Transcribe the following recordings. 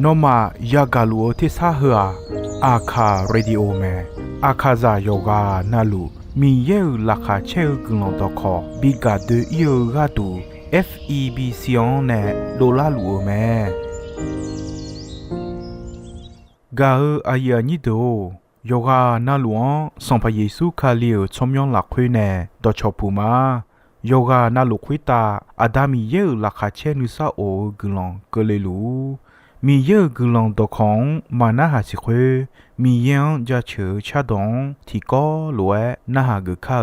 နောမယာဂလူအတိစာဟာအာခာရေဒီယိုမဲအာခာဇာယောဂာနာလူမီယေလာခါချဲကုလွန်တော့ခေါ်ဘီဂါဒီယောဂါတူ FEB စီယွန်နဲ့ဒေါ်လာလူမဲဂါအာယာနီဒိုယောဂာနာလူန်စံဖယေစုခါလီယချုံယွန်လာခွေနဲ့တော့ချပူမာယောဂာနာလူခွေတာအဒါမီယေလာခါချဲနုစာအိုဂလွန်ကလေလူမီယေဂလွန်တော့ခေါင်မနာဟာစီခွေမီယန်ကြချေချဒုံတီကောလွဲနာဟာဂခါ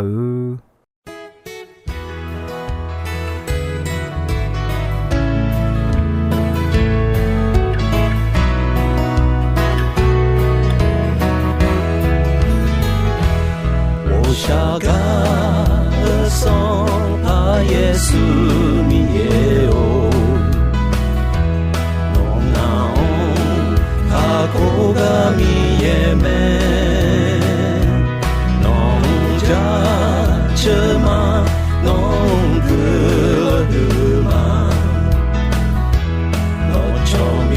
下个送他耶稣米耶哦，侬那哦，他过个米耶门，侬家车马，侬个马，侬朝苗，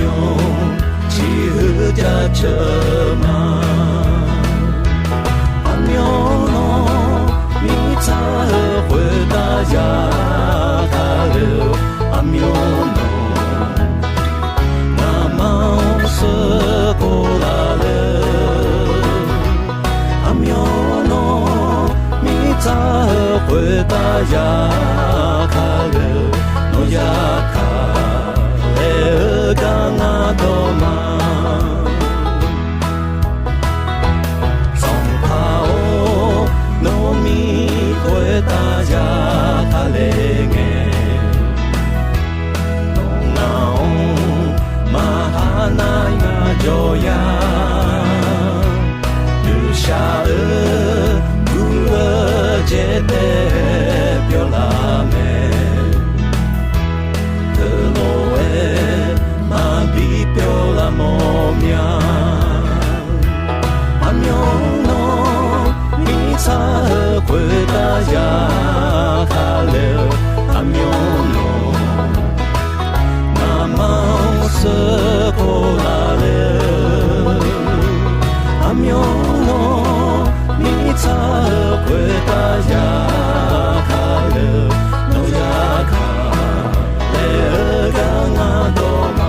只和家车马。他回答呀，他了阿苗侬，那么是过来了，阿苗侬，你他回答呀，他了，侬呀他了干阿多嘛。大家他嘞个，侬那哦，马哈那呀就呀，留下了古尔杰的表拉梅，德罗诶马比表拉莫苗，阿苗侬。他回答呀，他了阿苗侬，那么是过来了，阿苗侬，你他回答呀，他了，侬呀他了干阿多嘛。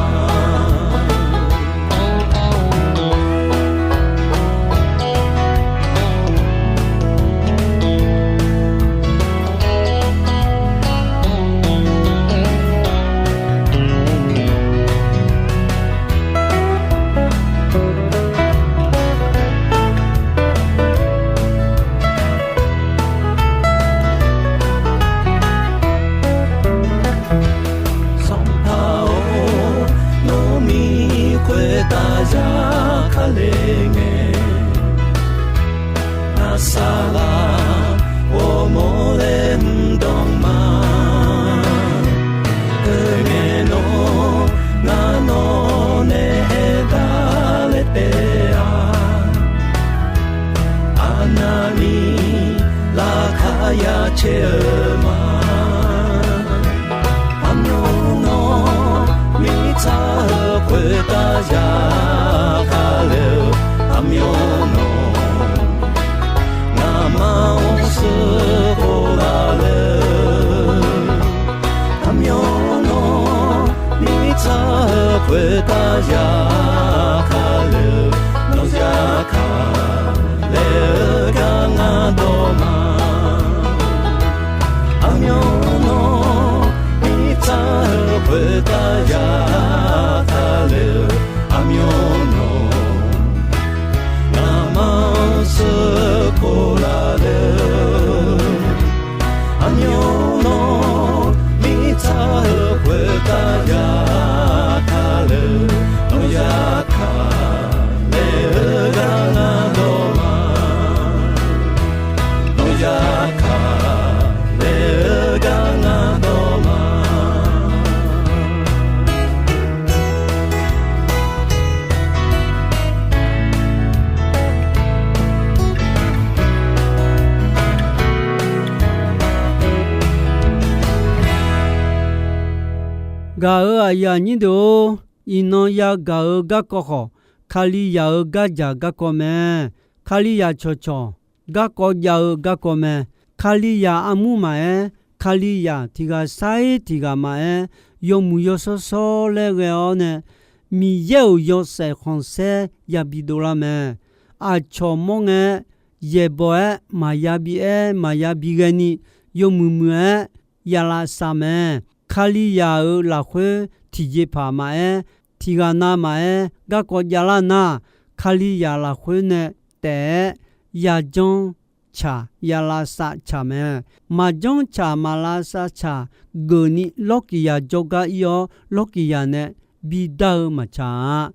가어 아야니도 이노야 가어 가코호 칼리야어 가자 가코메 칼리야 초초 가코야어 가코메 칼리야 아무마에 칼리야 티가 사이 티가마에 요무요소소레게오네 미예우 요세 혼세 야비도라메 아초몽에 예보에 마야비게니 요무무에 야라사메 칼리야의 라회 티제파마에 티가나마에 가코야라나 칼리야 라회네 때 야정차 야라사차메 마정차 말라사차 거니 로키야 조가이요 로키야네 비다마차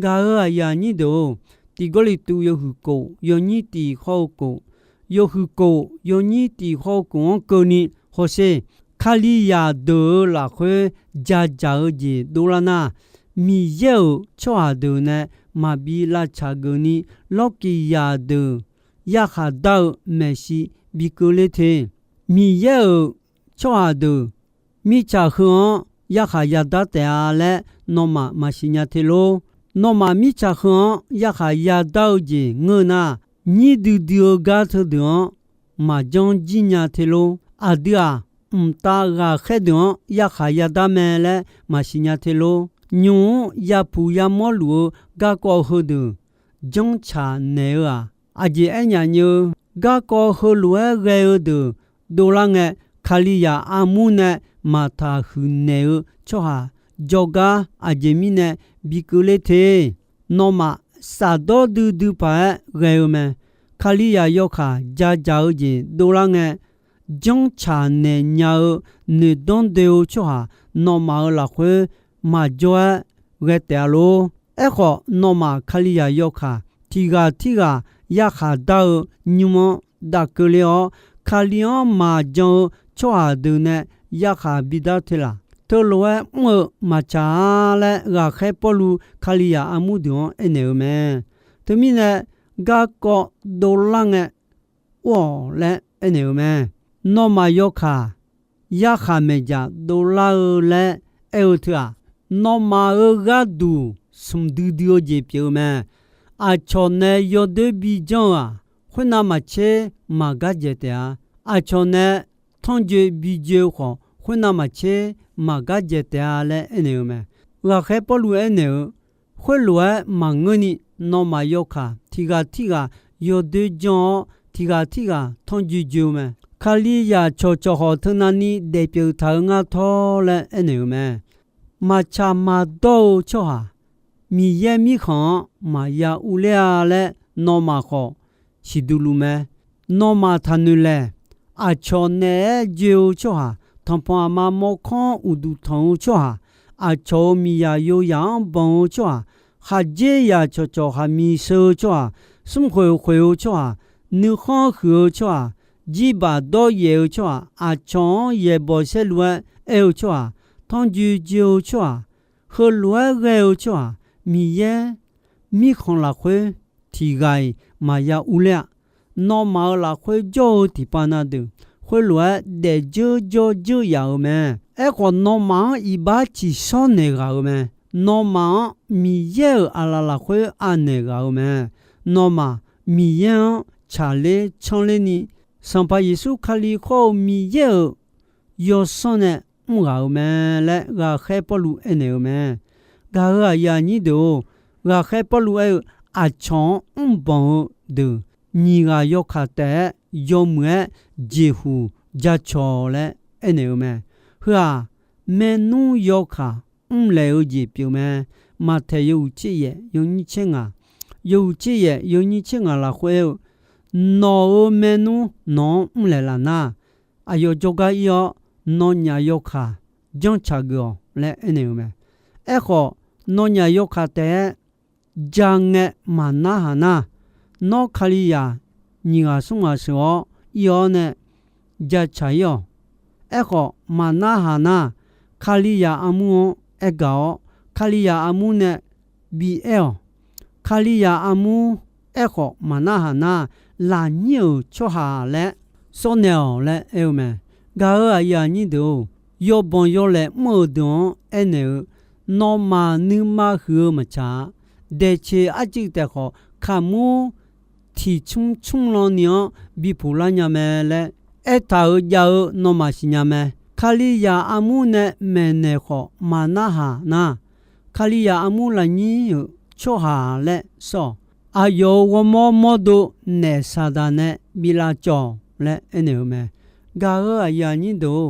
가야니도 티골리투 요후고 요니티 호고 요후고 요니티 호고 거니 호세 칼리야 더라회 자자지 도라나 미예우 초아드네 마빌라차거니 로키야드 야하다 메시 비콜레테 미예우 초아드 미차흐 야하야다테알레 노마 마시냐텔로 노마 미차흐 야하야다우지 ngына 니드디오가트드 마정지냐텔로 아드아 umtaga khedon yakhayadamele mashinyatelo nyu yapuyamolu gako hodu jongcha newa aji enyanyo gako holwe geodu dolange khaliya amune mata hunne choha joga ajemine bikulete noma sado du pa geome khaliya yokha jajaoji dolange 정차 내냐의 느돈데오 초하 노마을 라회 마조에 게테알로 에코 노마 칼리야 요카 티가 야하다의 뉴모 다클리오 칼리오 마조 초하드네 야하 비다텔라 톨로에 뭐 마차레 가헤폴루 칼리야 아무디오 에네우메 드미네 가코 돌랑에 오레 에네우메 Noma yoka Yahameja Dolaule Eutra Noma Gadu Sumdudio Jepiume Achone Yode Bijoa Hunamache Magajetea Achone Tonje Bijo Hunamache Magajetea Le Eneume Rahepolu Eneu Hulue Manguni Noma yoka Tiga Yode Jon Tiga Tonji Jume 칼리야 초초호 트나니 대표 타응아 토레 에네우메 마차마도 초하 미예미ඛ 마야 울레알레 노마코 시둘루메 노마타눌레 아초네 지우초하 탐파마 모콘 우두통 초하 아초미야 요양 봉 초하 하제야 초초하 미소 초하 숨회회 초하 느허흐 초하 jiba do ye choa a chon ye bo se lua e choa tongju jiu choa he lua ge choa mi ye mi khon la khwe ti gai ma ya ulia no ma la khwe jo ti pana de khwe lua de jo ya me e ko no ma i ba chi son ne ga me no ma mi ye ala la khwe a ne ga me no ma mi ye cha le chon le ni Sampa Yesu kali ko mi ye yo sone mga me le ga khepolu ene me ga ya ni do ga khepolu e a chon bon de ni ga yo khate yo mwe jehu ja cho le ene me ha me nu yo kha le o ji pyu me ma the yu chi ye yu ni chen a yu chi ye yu ni chen a la khwe no menu no mlelana ayo joga yo no nya yoka jonchago le eneume echo no nya yoka te jange manahana no khaliya niga sunga so yone jachayo echo manahana khaliya amu egao khaliya amune bl khaliya amu echo manahana la new choha le sonel le eume ga ya ni do ယောဘွန်ယောလဲမောဒွန်အနေနော်မာနိမဟူမချာဒေချေအကြည့်တဲ့ခေါ်ခမူတီချုံလောညဘီပူလာညာမဲလဲအတာယောနော်မရှိညာမဲခလီယာအမှုနဲ့မဲနေခေါ်မာနာဟာနာခလီယာအမှုလာညီချောဟာလဲစောအယောဝမောမောဒိုနေဆာဒာနဲ့ဘီလာကြောင်းလဲအနေမဲဂါရအယာညီဒို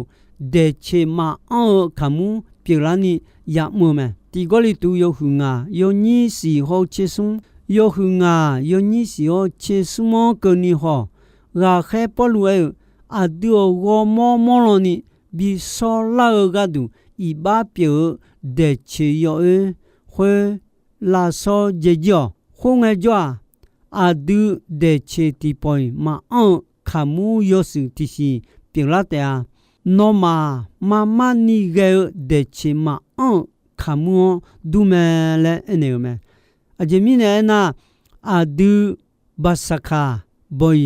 ဒေချေမာအောခမူပြေလာနီရမှုမဲတီဂိုလီတူယောဟုငါယောညီစီဟောချေဆုံယောဟုငါယောညီစီဟောချေဆုမောကနီဟောရာခဲပလူအဲအဒိုဝမောမောလောနီဘီဆောလာဂါဒူဤဘာပြေဒေချေယောခွေလာဆောဂျေဂျောခုံငယ်ကြွအဒူဒေချေတီပွိုင်မအောင်ခမူယောစုတီစီပြေလာတဲ့နော်မာမမနီဂဲဒေချေမအောင်ခမူဒူမဲလဲအနေမဲအဂျမီနေနာအဒူဘဆခါဘွိ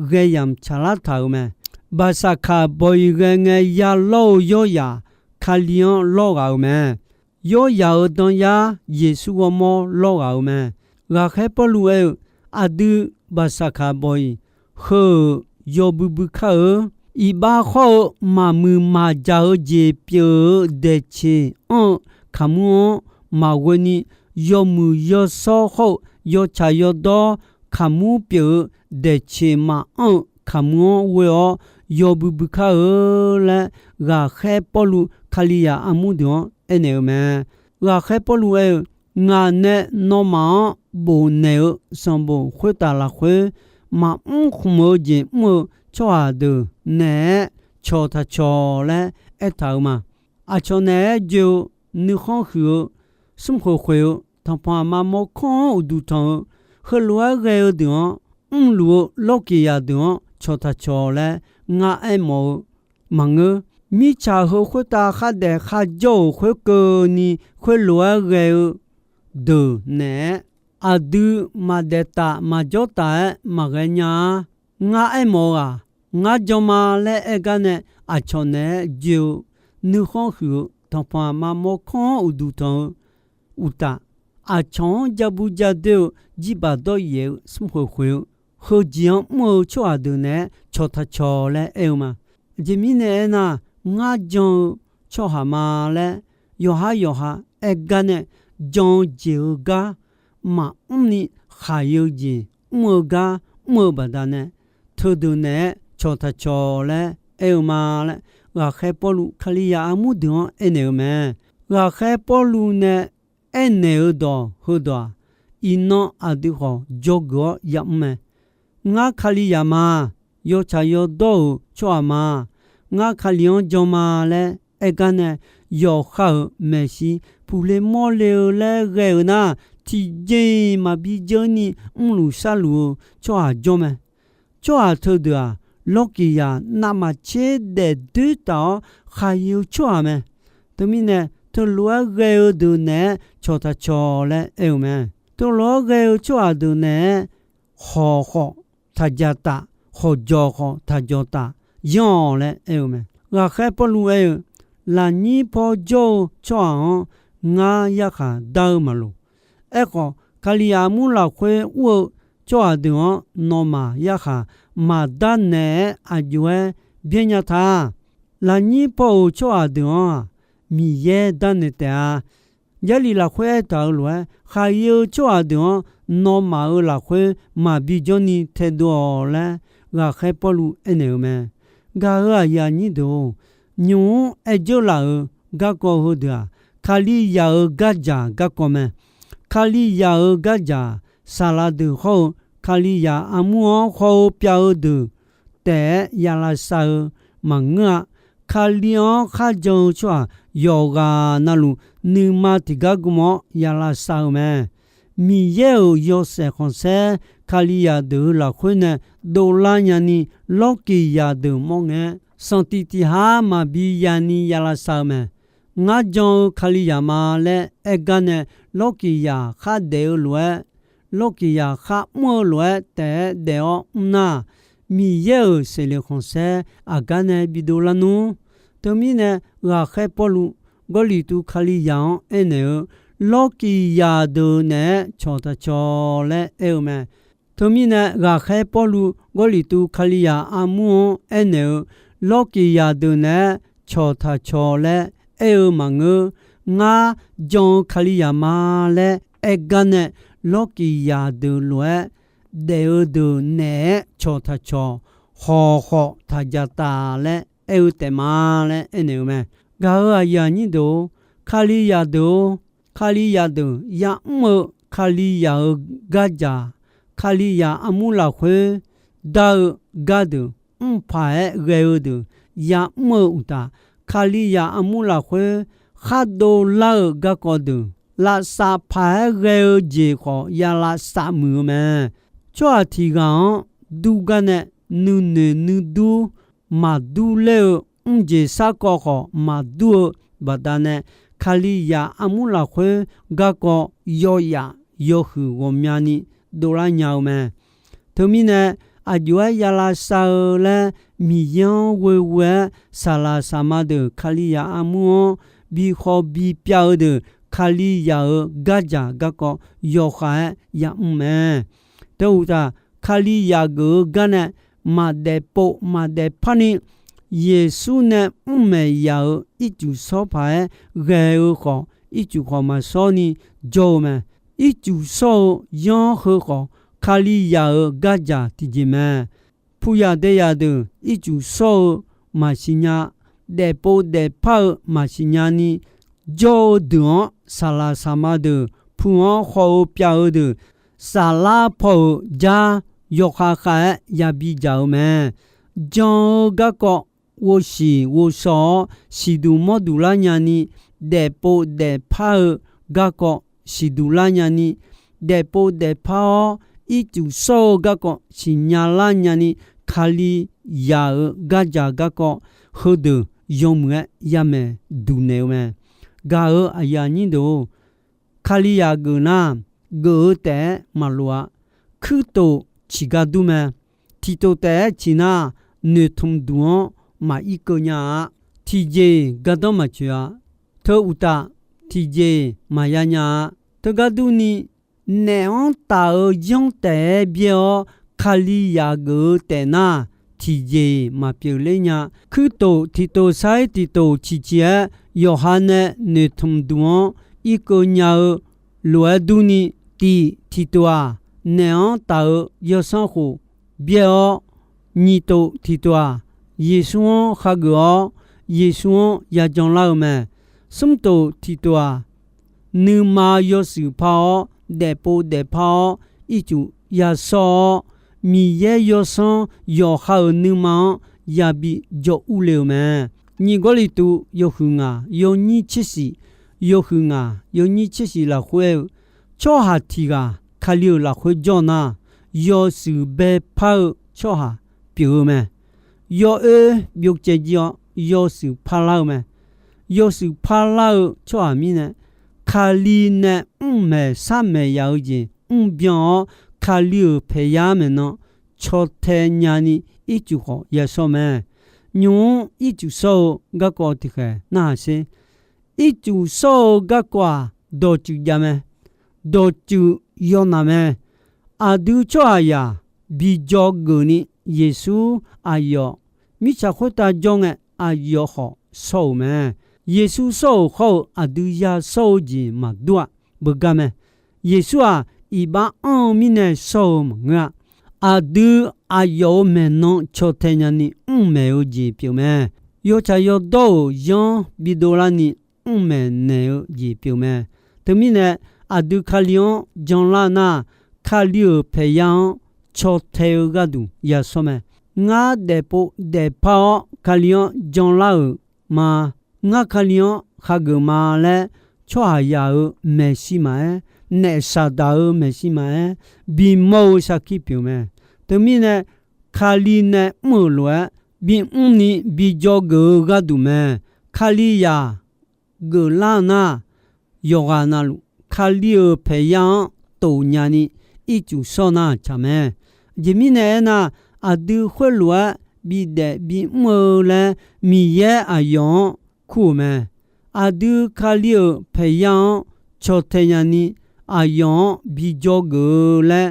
ဂေယမ်ချလာထာမဲဘဆခါဘွိဂငယ်ရလောယောယာခလျွန်လောကောက်မဲယောယာတွန်ယာယေစုဝမောလောကောက်မဲဂါခဲပလူအဲအဒူဘဆခါဘွိခေယောဘူဘူခါဤဘာခောမမူမာဂျာဂျေပြေဒေချေအွန်ခမူမာဝနီယောမူယောဆောခောယောချာယောဒောခမူပြေဒေချေမာအွန်ခမူဝေယောဘူဘူခါလဲဂါခဲပလူခလီယာအမှုဒွန်အနေမဲဂါခဲပလူအဲငါနဲ့နော်မာဘုန်နေစံဘခွေတာလာခွေမအုံခမောဂျေမောချွာဒနဲချောတာချောလဲအထောင်မှာအချောနဲဂျူနုခေါခူစုံခိုခွေတပမမောခွန်ဒူထောခလွားရဲဒွန်လူလောကီယာဒွန်ချောတာချောလဲငါအမောမငမိချာဟခွတာခတဲ့ခဂျိုခွကနီခွလွားရဲဒူနဲအဒူမဒတာမဂျောတာမဂညာငါအမောကငါကြမလဲအကနေအချောနဲဂျူနုခေါခူတပမမောခွန်ဥဒူတောဥတာအချောဂျဘူဂျဒေဂျီဘာဒိုယေစမခွခွဟိုဂျီယံမောချွာဒနဲချောထချောလဲအဲမဂျီမီနေနာငါဂျုံချောဟာမာလဲယောဟာအကနေဂျုံဂျေဂါမအုန်နီခါယိုဂျီမောဂါမောဘဒနဲထိုဒုနဲချောထချောလဲအဲမာလဲဂါခဲပလူခလီယာအမှုဒွန်အနေမဲဂါခဲပလူနဲအနေဒောဟူဒွာအင်းနောအဒီခေါဂျောဂောယမဲငါခလီယာမာယောချာယောဒောချွာမာငါခလျွန်ဂျောမာလဲအကနေယောခါမရှိပူလေမောလေလဲရဲနာတီဂျေမဘီဂျနီအမှုဆာလူချွာဂျောမဲချွာထဒွာလောကီယာနာမချေတဲ့ဒူတောခါယူချွာမဲတမီနဲ့တလွားရဲဒူနဲ့ချောတာချောလဲအဲမဲတလွားရဲချွာဒူနဲ့ခေါ်ထာဂျတာခေါ်ဂျောခေါ်ထာဂျောတာယောလဲအဲမဲငါခဲပလူအဲလာနီပေါ်ဂျောချွာငါရခါဒါမလို့အဲကောကလီယာမူလာခွေဝချွာဒွန်နောမာရခါမာဒန်နဲ့အကျွဲပြညာသာလာနီပေါ်ချွာဒွန်မီရဲဒန်တဲ့ယလီလာခွဲတောက်လွယ်ခါယိုချွာဒွန်နောမာလာခွဲမာဘီဂျိုနီတဲ့တော်လဲဂါခဲပလူအနေမဲဂါရယာနီဒိုညွန်အဂျိုလာဂါကောဟူဒာခါလီယာဂါဂျာဂါကောမဲခါလီယာဂါဂျာဆာလာဒူဟောခါလီယာအမူခေါ်ပြောဒူတဲယာလာဆာမငါခါလီယောခါဂျုံချွာယောဂာနလူနီမာတိဂဂမောယာလာဆာမဲမီယေယောဆေခွန်ဆေခါလီယာဒူလာခွနေဒိုလာညာနီလောကီယာဒူမောငဲစန်တီတီဟာမဘီယာနီယာလာဆာမဲငါဂျုံခါလီယာမာလဲအကနေလောကီယာခါဒေလွဲလောကီယာခါမောလွဲတဲဒေောနာမီယေဆေလေခွန်ဆေအကနေဘီဒိုလာနူ တမီနဲ့ငါခဲပေါ်လူဂိုလီတူခလီယောင်အနေလော်ကီယာဒိုနဲ့ချောတချောလဲအဲမဲတမီနဲ့ငါခဲပေါ်လူဂိုလီတူခလီယာအမွန်အနေလော်ကီယာဒိုနဲ့ချောတချောလဲအဲမငငါဂျွန်ခလီယာမာလဲအကနဲ့လော်ကီယာဒိုလွဲဒေဒိုနဲ့ချောတချောဟောဟောထာကြတာလဲအဲတဲမာလဲအနေမဲဂါယာညိတိုခလီယာဒိုယာမခလီယာဂါဂျာခလီယာအမူလာခွေဒါဂါဒူဖာရဲဒူယာမဥတာခလီယာအမူလာခွေခါဒိုလာဂါကောဒူလာစာဖာရဲဂျေခေါ်ယာလာစာမူမဲချွာတီကောင်ဒူကနဲ့နူနေနူဒူမာဒူလေဂျေစာကောခေါ်မာဒူဘာဒနဲ့ခလီယာအမူလာခွေဂါကောယောယာယောဟုဝမြာနီဒိုလာညောင်းမဲသူမီနဲ့အကျွဲယာလာဆာလဲမီယံဝဲဝဲဆာလာဆာမဒခလီယာအမူဘီခေါ်ဘီပြောဒခလီယာဂါဂျာဂါကောယောခါယာမဲတူတာခလီယာဂဂနဲ့မာဒေပိုမာဒေဖာနီယေစုနဲ့မေယာအီကျူဆောဖာရဲခေါ်အီကျူခေါ်မဆောနီဂျိုမဲအီကျူဆောယောခေါ်ခလီယာဂါဂျာတီဂျီမဲဖူယာဒေယာဒအီကျူဆောမရှိညာဒေပိုဒေဖာမရှိညာနီဂျိုဒွန်ဆာလာဆာမဒဖူအောခေါ်ပြောဒဆာလာဖိုဂျာယောခါခါယာဘီဂျောမဲဂျောဂါကောဝရှိဝဆောစီဒူမဒူလာညာနီဒေပိုဒေဖာဂါကောစီဒူလာညာနီဒေပိုဒေဖာအီကျူဆောဂါကောစီညာလာညာနီခလီယာဂါဂျာဂါကောဟဒယုံမဲယမဲဒူနေမဲဂါအယာညင်းတို့ခလီယာဂနာဂေတဲမလွာခုတိုချီဂါဒူမဲတီတိုတဲချီနာနေထုံဒွန်မာအီကိုညာတီဂျေဂါတော့မချွာသောဥတာတီဂျေမာယာညာတဂါဒူနီနေအောင်တာယုံတဲပြောခလီယာဂတဲနာတီဂျေမာပြလေညာခုတိုတီတိုဆိုင်တီတိုချီချီယောဟာနဲနေထုံဒွန်အီကိုညာလွယ်ဒူနီတီတိုာနေအောင်တာယောဆန်ခုပြောညီတိုတီတိုယေရှုခါကောယေရှုယာကြောင့်လောက်မဲစုံတိုတီတိုနူမာယောစုဖောဒေပိုဒေဖောအီကျူယာဆောမီယေယောဆန်ယောခါနူမာယာဘီဂျိုဦးလေမဲညီဂိုလီတူယောခုငါယောညီချစ်စီယောခုငါယောညီချစ်စီလာခွဲချောဟာတီကခလီလာခွဲဂျောနာယောစုဘေဖောချောဟာပြိုမဲယောပြုတ်ကြကြောယောစုဖာလောက်မဲယောစုဖာလောက်ချောမီနဲ့ခါလီနဲ့မဲဆမဲရောက်ချင်းပြောခါလီဖေရမယ်နော်ချောတဲ့ညာနီအီကျူခေါ်ရဆောမဲညွန်အီကျူဆောဂကောတိခဲနာစေအီကျူဆောဂကွာဒိုကျူယမဲဒိုကျူယောနာမဲအဒူချောယာဘီဂျောဂနီယေရှုအာယောမိချခွတာကြောင့်အာယောဟောဆောမဲယေရှုဆောခေါအဒူယာဆောဂျီမဒွတ်ဘဂမဲယေရှုအာဤဘာအောင်မိနေဆောမငါအဒူအာယောမဲနောချောတဲ့ညာနီမဲယိုဂျီပြုမဲယောချာယောဒိုယောဘီဒိုလာနီမဲနေယိုဂျီပြုမဲတမီနဲ့အဒူခလျောဂျွန်လာနာခလျောဖေယောင်ချောတဲ့ဂဒူယာဆောမဲငါဒေပိုဒေဖောခလျောဂျွန်လာမာငါခလျောခဂမာလဲချွာယာမဲရှိမဲနေစာဒါမဲရှိမဲဘီမောစာကိပြုမဲတမီနဲ့ခါလီနဲ့မလွယ်ဘီနီဘီဂျောဂဂဒူမဲခါလီယာဂလာနာယောဂာနာလူခါလီဖေယံတိုညာနီအီကျူဆောနာချမဲဂျမီနဲ့နာအဒူခွလွယ် บีเดบีเมื่อและมีแย่อายองคู่แม่อาดูคาลิโอพยังชอเทยานีอายองบีจอเกและ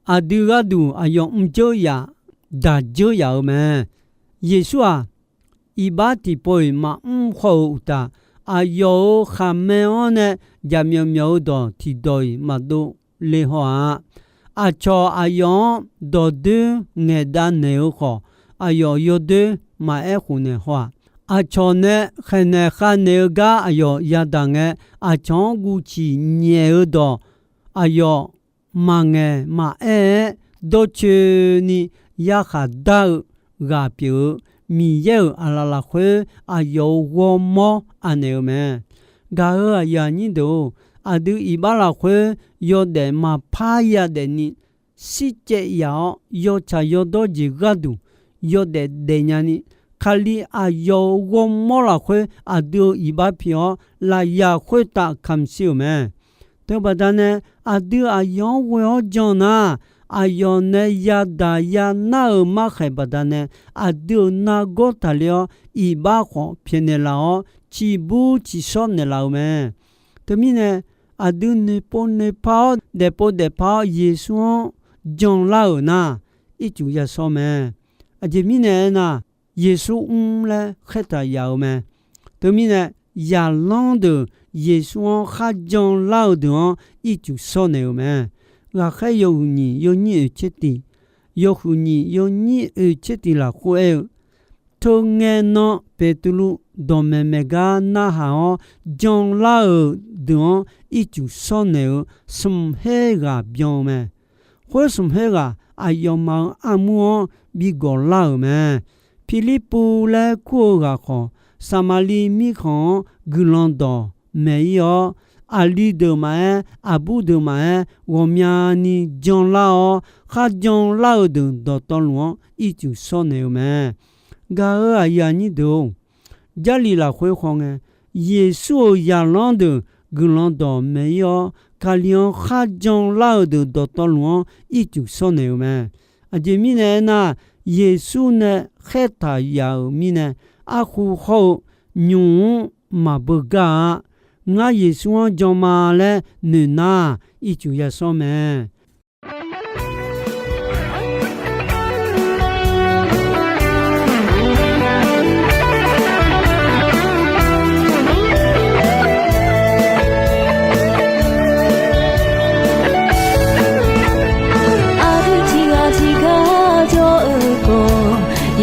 อาดูกาดูอายองเจอยาดาเจอยาแม่เยซูอาอีบาติปอยมาขออุตาอายอคาเมอเนยามยอดอที่ดอยมาดูเลหัวอาชออายองดอดูเงดาเนอขออายอยอดูมาขุเนหัวอาชอเนขเนคาเนกาอายอยาดังอาชองกูชีเนอดออายอมาเงมาดอเชนียาขาดากาเปียวมีเยออาลาลาควอายอวอมออันเนอแม่กาอายานิโดอาดูอีบาลาควยอเดมาพายาเดนิสิเจยายอชายอดอจิกาดูยอเดเดญานิคาลีอายอวอมอลาควอาดูอีบาพิอลายาควตาคัมซิวแม่เตบดาเนอาดูอายอวอจอนาอายอเนยาดายานามาไขบดาเนอาดูนาโกตาเลออีบาขอเพียเนลาอชีบูชีซอนเนลาแม่ตมิเนอาดูเนปอนเนพาเดปอเดพาเยซูจงลานาอิจูยาซอแม่อาเจมิเนนาเยซูและเขตายาวแม่ตมิเนยาลองเดเยซูข้าจงลาดอิจูซอนเนแม่ราคายอนียอนีเอเจติยอหุนียอนีเอเจติลาโคเอทงเงนอเปตุลุดอมเมกานาฮาจงลาดอิจูซอนเนสมเฮกาบยองแม่ควสมเฮกาอายอมังอามัวบิกอลาแม่ฟิลิปปูและคัวกาขอสามาลีมิของกุลอนดอเมยออาลีเดมาอาบูเดมาวอมยานีจงลาข้าจงลาดดอตอลวอิจูซอนเนแม่กาอายานิโดจาลีลาควยของเยซูยาลอนเดกุลอนดอเมยอคาลิยอนข้าจงลาดดอตอลวอิจูซอนเนแม่อาเจมิเนนาเยซูเนเขตายามิเนอาคูโคญูมาเบกางาเยซูจอมาและเนนาอิจูยาซอแม่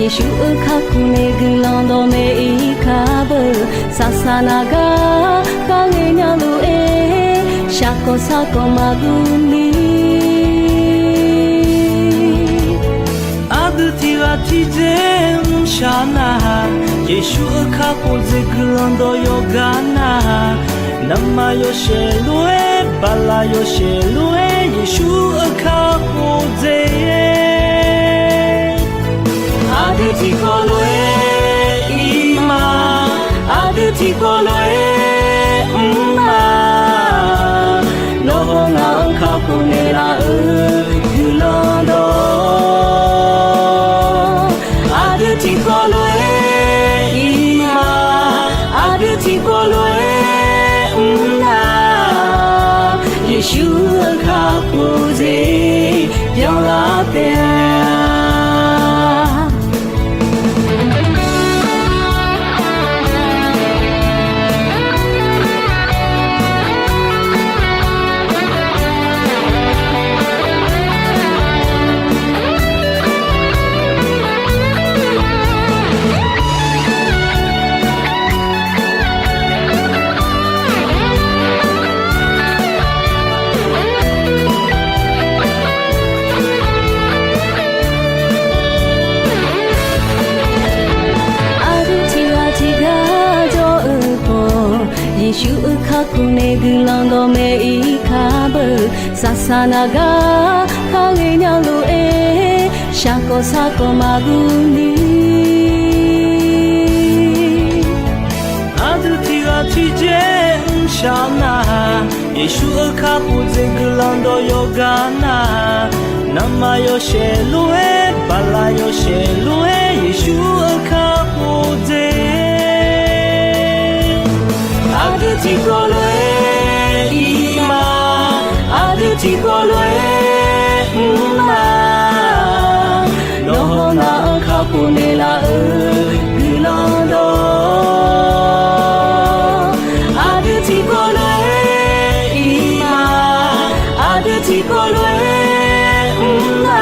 ယေရှုအခါကူနေကလောင်တော်မေခါဘဆာဆာနာကကာငယ်ညာလူအေရှာကောစာကောမဂူလီအာဒတီဝတီဇမ်ရှာနာယေရှုအခါကူဇေကလောင်တော်ယောဂာနာနမယောရှေလွေဘလာယောရှေလွေယေရှုအခါကူဇေAditi kolwe ima Aditi kolwe ima Nohonga angka punera gulando Aditi kolwe ima Aditi kolwe ima Yeshu angka puze Yang laယေရှုအခါကူနေကလောင်တော်မေခါဘဆာဆာနာကခါငယ်ညာလူအေရှာကောစာကောမဂူလီအာဒူတီကတီဂျေ shana Yeshu akapu zinglando yogana Nama yoshelue bala yoshelue Yeshu akapu zing Aditi kolwe ima Aditi kolwe ima Lohona akapu nela gilando Aditi kolwe ima Aditi kolwe ima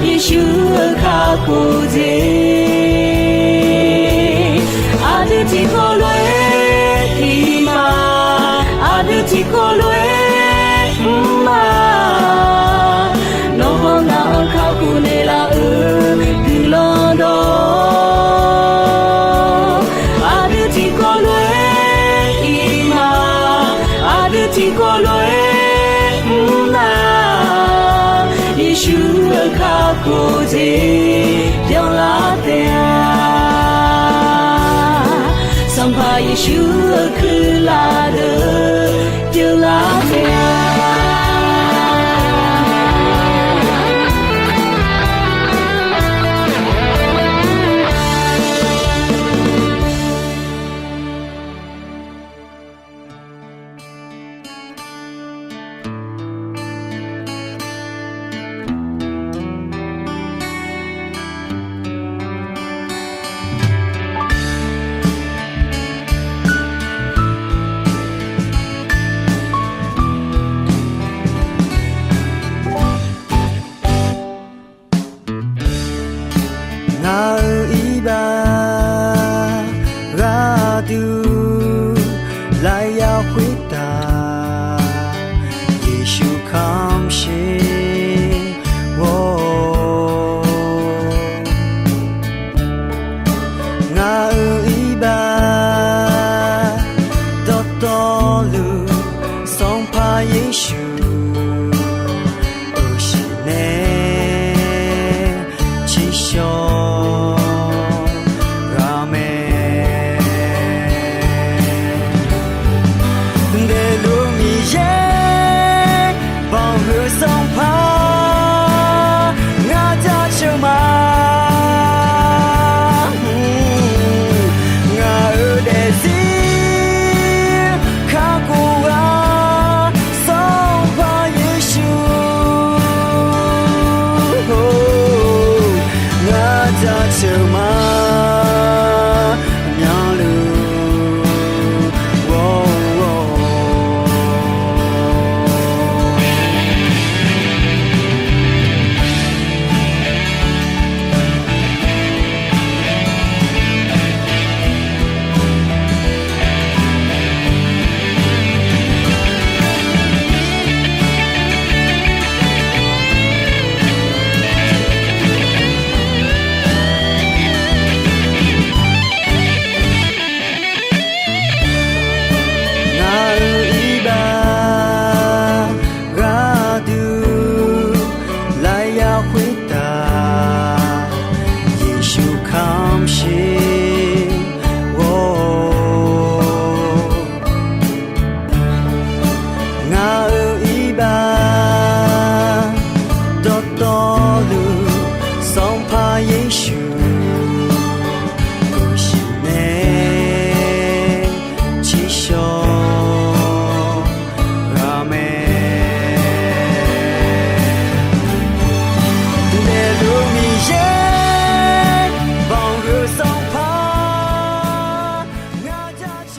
Yeshu akapu zing Aditi kolwe ima Aditi kolwe ima Lohona akapu nela gilando Aditi kolwe ima Aditi kolwe ima Yeshu akapu zing Pyong la tea Sampa Yeshu akulade Pyong la tea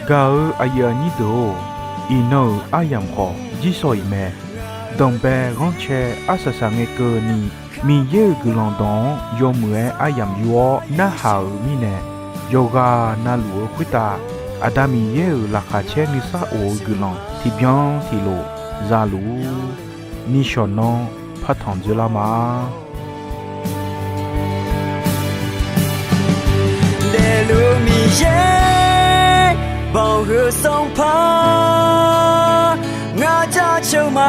Gao ayani do ino ayam ho jisoi me dombe ronche asasange ko ni mi ye gulondon yomue ayam yo na hao mi ne yoga na lu khita adami ye la kha che ni sa o gulon ti bien ti lo za lu ni shonon phathon jula ma de lu mi ye Bao hư sông phá ngã cha châu mà